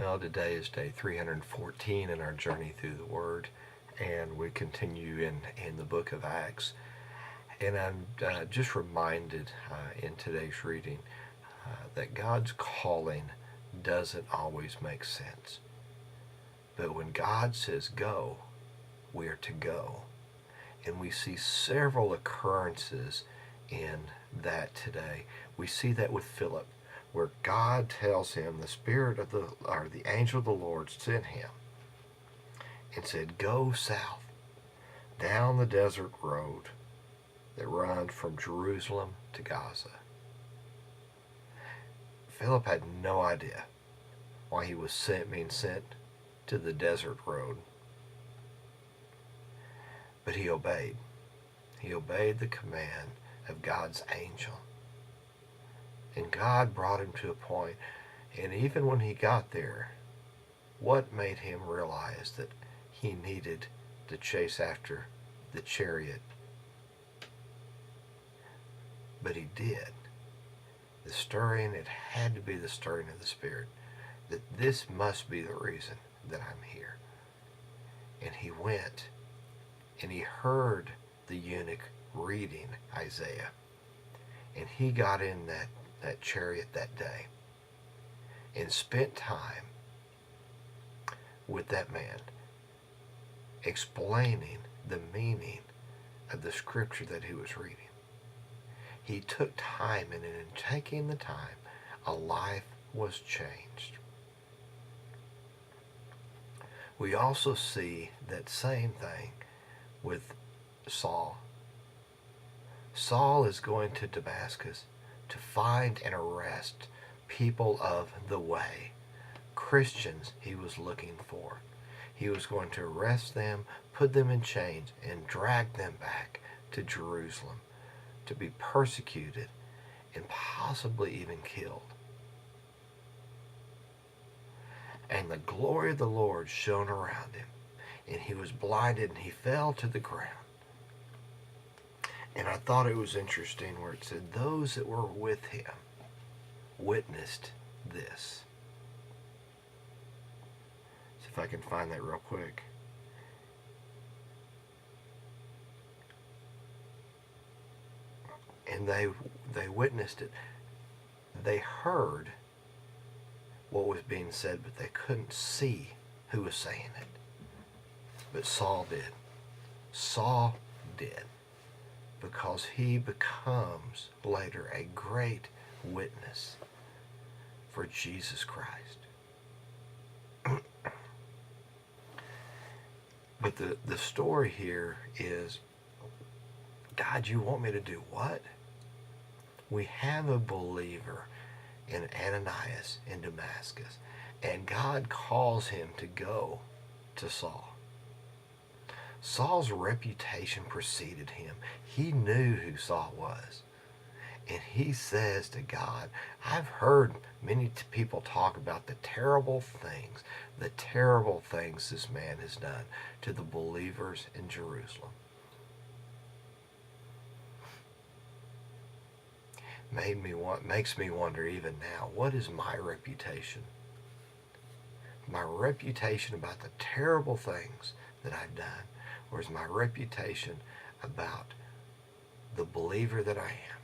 Well, today is day 314 in our journey through the Word, and we continue in the book of Acts. And I'm just reminded in today's reading that God's calling doesn't always make sense. But when God says go, we are to go. And we see several occurrences in that today. We see that with Philip, where God tells him the angel of the Lord sent him and said, go south down the desert road that runs from Jerusalem to Gaza. Philip had no idea why he was being sent to the desert road. But he obeyed. He obeyed the command of God's angel. And God brought him to a point, and even when he got there, what made him realize that he needed to chase after the chariot? But he did. The stirring, it had to be the stirring of the Spirit, that this must be the reason that I'm here. And he went, and he heard the eunuch reading Isaiah, and he got in that chariot that day and spent time with that man explaining the meaning of the scripture that he was reading. He took time, and in taking the time, a life was changed. We also see that same thing with Saul. Saul is going to Damascus to find and arrest people of the way. Christians he was looking for. He was going to arrest them, put them in chains, and drag them back to Jerusalem to be persecuted and possibly even killed. And the glory of the Lord shone around him, and he was blinded, and he fell to the ground. And I thought it was interesting where it said those that were with him witnessed this. See if I can find that real quick. And they witnessed it. They heard what was being said, but they couldn't see who was saying it. But Saul did. Saul did. Because he becomes later a great witness for Jesus Christ. But the story here is, God, you want me to do what? We have a believer in Ananias in Damascus, and God calls him to go to Saul. Saul's reputation preceded him. He knew who Saul was. And he says to God, I've heard many people talk about the terrible things this man has done to the believers in Jerusalem. Makes me wonder even now, what is my reputation? My reputation about the terrible things that I've done, or is my reputation about the believer that I am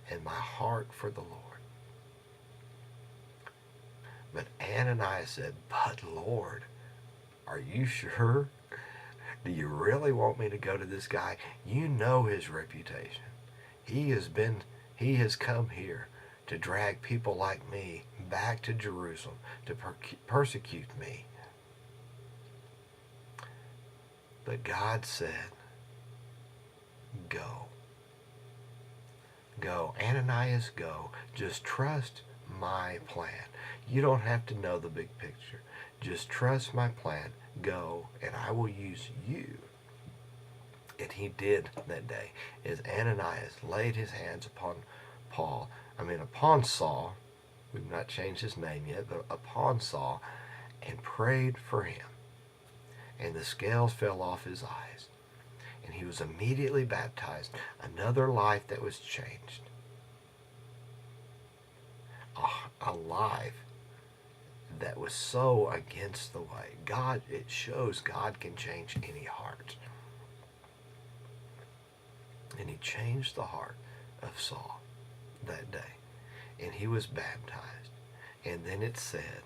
and my heart for the Lord? But Ananias said, but Lord, are you sure? Do you really want me to go to this guy? You know his reputation. He has come here to drag people like me back to Jerusalem to persecute me. But God said, go. Go. Ananias, go. Just trust my plan. You don't have to know the big picture. Just trust my plan. Go, and I will use you. And he did that day, as Ananias laid his hands upon upon Saul. We've not changed his name yet, but upon Saul, and prayed for him. And the scales fell off his eyes, and he was immediately baptized. Another life that was changed. A life that was so against the way. It shows God can change any heart. And he changed the heart of Saul that day. And he was baptized. And then it said,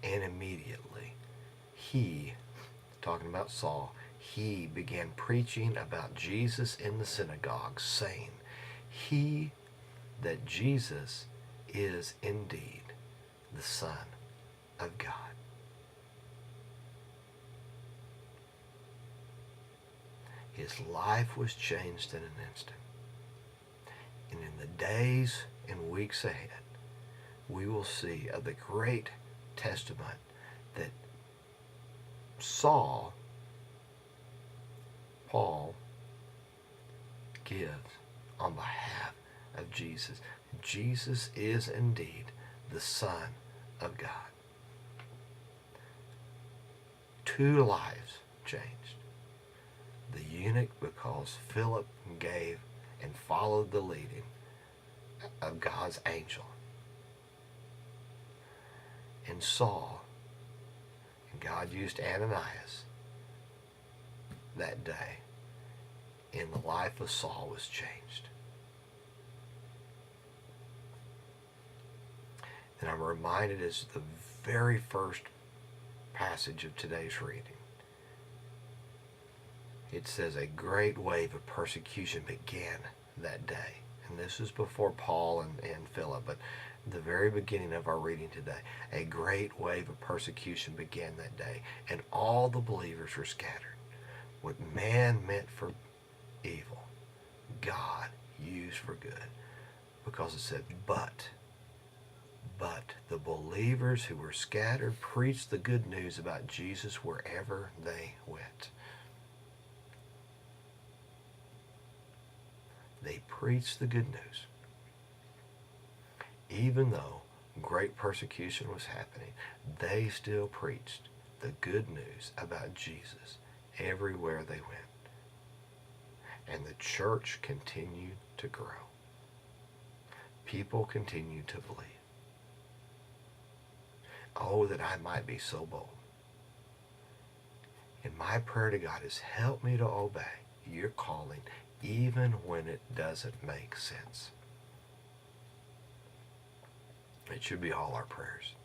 and immediately he, talking about Saul, he began preaching about Jesus in the synagogue, saying, that Jesus is indeed the Son of God. His life was changed in an instant. And in the days and weeks ahead, we will see of the great testament that Paul gives on behalf of Jesus. Jesus is indeed the Son of God. 2 lives changed. The eunuch, because Philip gave and followed the leading of God's angel. And Saul, and God used Ananias that day, and the life of Saul was changed. And I'm reminded as the very first passage of today's reading. It says a great wave of persecution began that day. And this is before Paul and Philip, but the very beginning of our reading today. A great wave of persecution began that day, and all the believers were scattered. What man meant for evil, God used for good. Because it said, but the believers who were scattered preached the good news about Jesus wherever they went. They preached the good news. Even though great persecution was happening, they still preached the good news about Jesus everywhere they went. And the church continued to grow. People continued to believe. Oh, that I might be so bold. And my prayer to God is, help me to obey your calling even when it doesn't make sense. It should be all our prayers.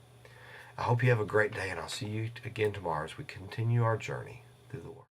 I hope you have a great day, and I'll see you again tomorrow as we continue our journey through the Word.